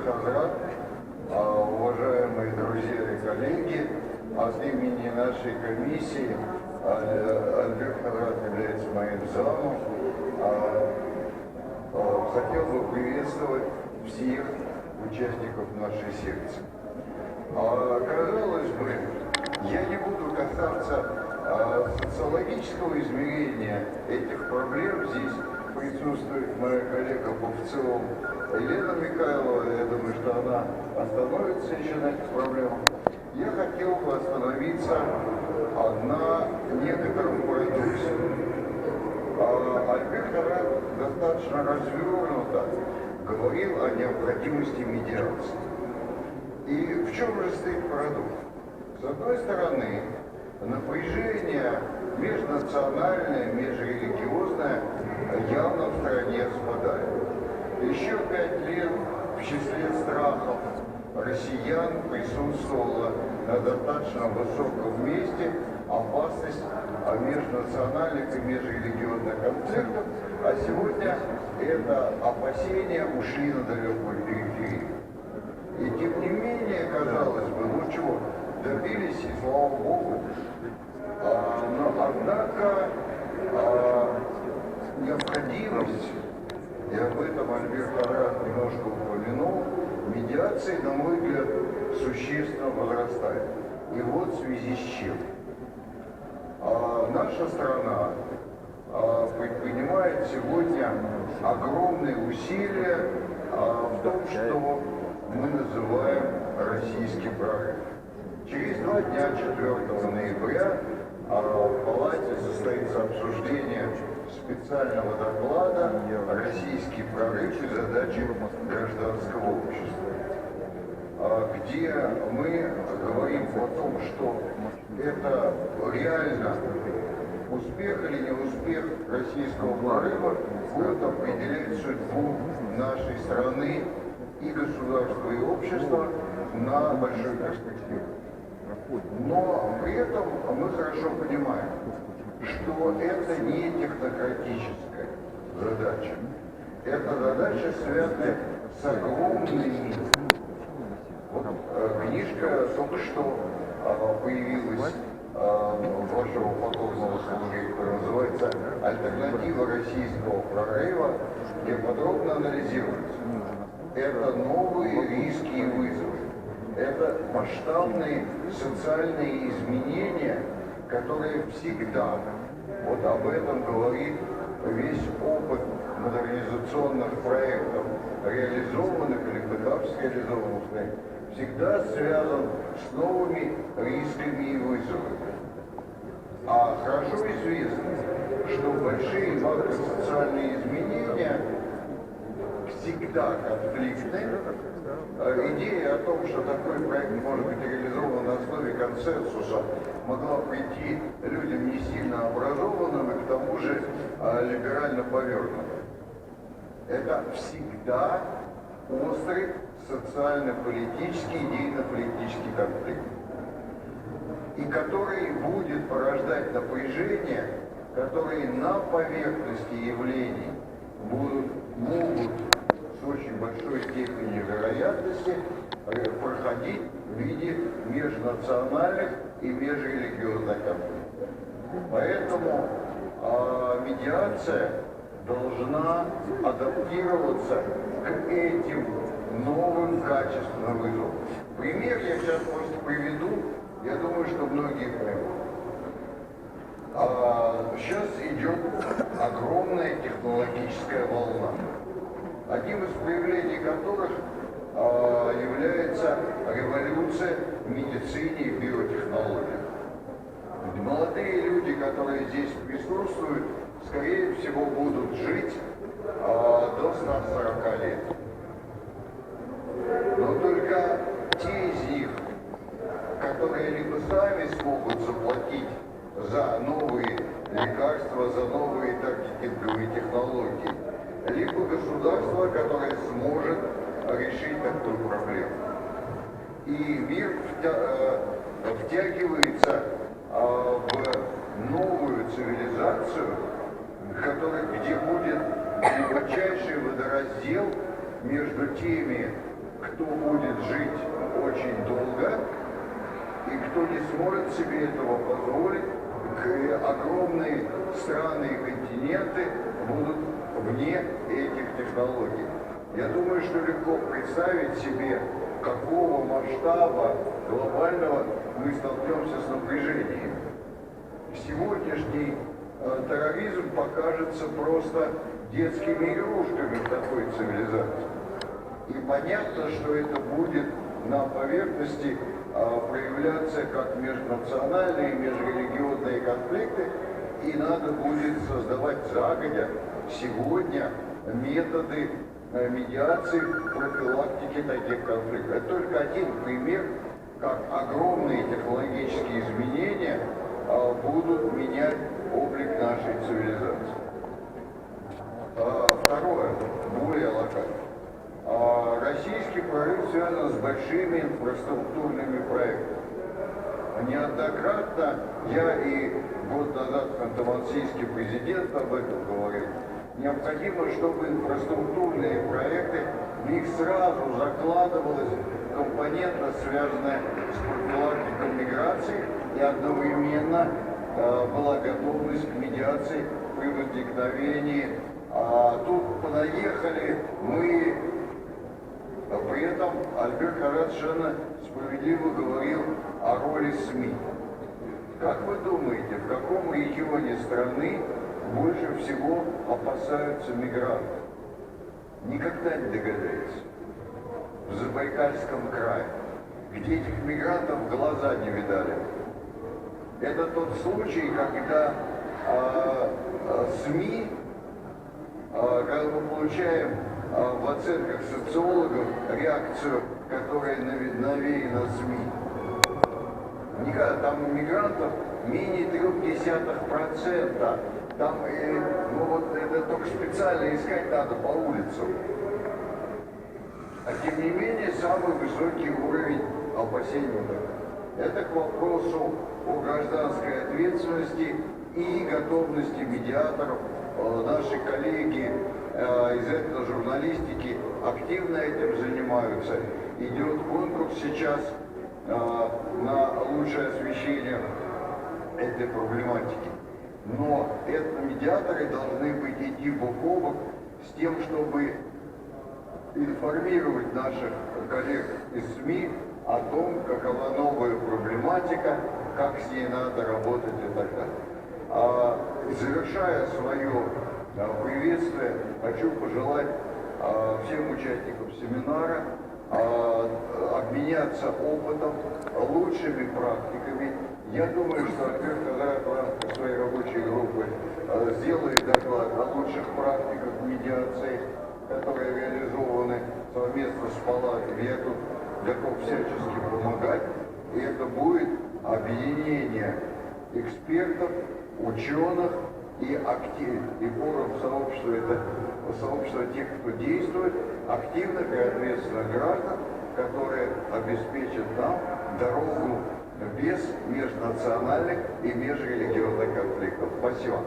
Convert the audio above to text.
Хазрат, уважаемые друзья и коллеги, от имени нашей комиссии Альберт Хазрат является моим замом. Хотел бы приветствовать всех участников нашей секции. Казалось бы, я не буду касаться социологического измерения этих проблем. Здесь присутствует моя коллега по ВЦИОМ Елена Михайлова. Я думаю, что она остановится еще на этих проблемах. Я хотел бы остановиться на некотором парадоксе. Альберт Хазрат достаточно развернуто говорил о необходимости медиации. И в чем же стоит парадокс? С одной стороны, напряжение межнациональное, межрелигиозное явно в стране спадает. Еще 5 лет в числе страхов россиян присутствовала на достаточно высоком месте опасность межнациональных и межрелигиозных конфликтов, а сегодня это опасения ушли на далекую периферию. И тем не менее, казалось бы, ну чего, добились, и слава Богу. Но однако необходимость, и об этом Альберт Хазрат немножко упомянул, медиации, на мой взгляд, существенно возрастает. И вот в связи с чем. Наша страна предпринимает сегодня огромные усилия в том, что мы называем российский прорыв. Через 2 дня, 4 ноября, в Палате состоится обсуждение специального доклада «Российский прорыв и задачи гражданского общества», где мы говорим о том, что это реально успех или не успех российского прорыва будет определять судьбу нашей страны и государства, и общества на большой перспективе. Но при этом мы хорошо понимаем, что это не технократическая задача. Это задача, связанная с огромными. Вот книжка только что появилась вашего покорного служения, которая называется «Альтернатива российского прорыва», где подробно анализируется. Это новые риски и вызовы. Это масштабные социальные изменения, которые всегда, вот об этом говорит весь опыт модернизационных проектов, реализованных или пытавшихся реализованных, всегда связан с новыми рисками и вызовами. А хорошо известно, что большие макросоциальные изменения всегда конфликтны. Идея о том, что такой проект может быть реализован на основе консенсуса, могла прийти людям не сильно образованным и к тому же либерально повернутым. Это всегда острый социально-политический, идейно-политический конфликт, и который будет порождать напряжение, которые на поверхности явлений могут с очень большой степенью вероятности проходить в виде межнациональных и межрелигиозных конфликтов. Поэтому медиация должна адаптироваться к этим новым качественным вызовам. Пример я сейчас просто приведу, я думаю, что многие поймут. Сейчас идет огромная технологическая волна, одним из проявлений которых является революция в медицине и биотехнологиях. Молодые люди, которые здесь присутствуют, скорее всего, будут жить до 140 лет. Но только те из них, которые либо сами смогут заплатить за новые лекарства, за новые таргетинговые технологии, либо государство, которое сможет решить такую проблему. И мир втягивается в новую цивилизацию, где будет глубочайший водораздел между теми кто будет жить очень долго и кто не сможет себе этого позволить, огромные страны и континенты будут вне этих технологий. Я думаю, что легко представить себе, какого масштаба глобального мы столкнемся с напряжением. Сегодняшний терроризм покажется просто детскими игрушками в такой цивилизации. И понятно, что это будет на поверхности проявляться как межнациональные, межрелигиозные конфликты, и надо будет создавать загодя сегодня методы медиации, профилактики таких конфликтов. Это только один пример, как огромные технологические изменения будут менять облик нашей цивилизации. Второе, более локально. Российский прорыв связан с большими инфраструктурными проектами. Неоднократно я и год назад ханты-мансийский президент об этом говорил. Необходимо, чтобы инфраструктурные проекты, в них сразу закладывалась компонента, связанная с профилактикой миграции, и одновременно была готовность к медиации при возникновении. Тут понаехали мы. При этом Альберт Харадж совершенно справедливо говорил о роли СМИ. Как вы думаете, в каком регионе страны больше всего опасаются мигрантов? Никогда не догадаетесь. В Забайкальском крае, где этих мигрантов в глаза не видали. Это тот случай, когда СМИ, когда мы получаем в оценках социологов реакцию, которая навеяна СМИ. Никогда там у мигрантов менее 0,3%. Там, ну вот это только специально искать надо по улицам. А тем не менее, самый высокий уровень опасений. Это к вопросу о гражданской ответственности и готовности медиаторов. Наши коллеги из этого журналистики активно этим занимаются. Идет конкурс сейчас на лучшее освещение этой проблематики. Но медиаторы должны быть идти бок о бок с тем, чтобы информировать наших коллег из СМИ о том, какова новая проблематика, как с ней надо работать и так далее. Завершая свое приветствие, хочу пожелать всем участникам семинара обменяться опытом, лучшими практиками. Я думаю, что Альберт Харадж в рамках своей рабочей группы сделает доклад о лучших практиках медиации, которые реализованы совместно с палатой. Я тут готов всячески помогать. И это будет объединение экспертов, ученых и форум сообщества, это сообщество тех, кто действует, активных и ответственных граждан, которые обеспечат нам дорогу без межнациональных и межрелигиозных конфликтов. Спасибо.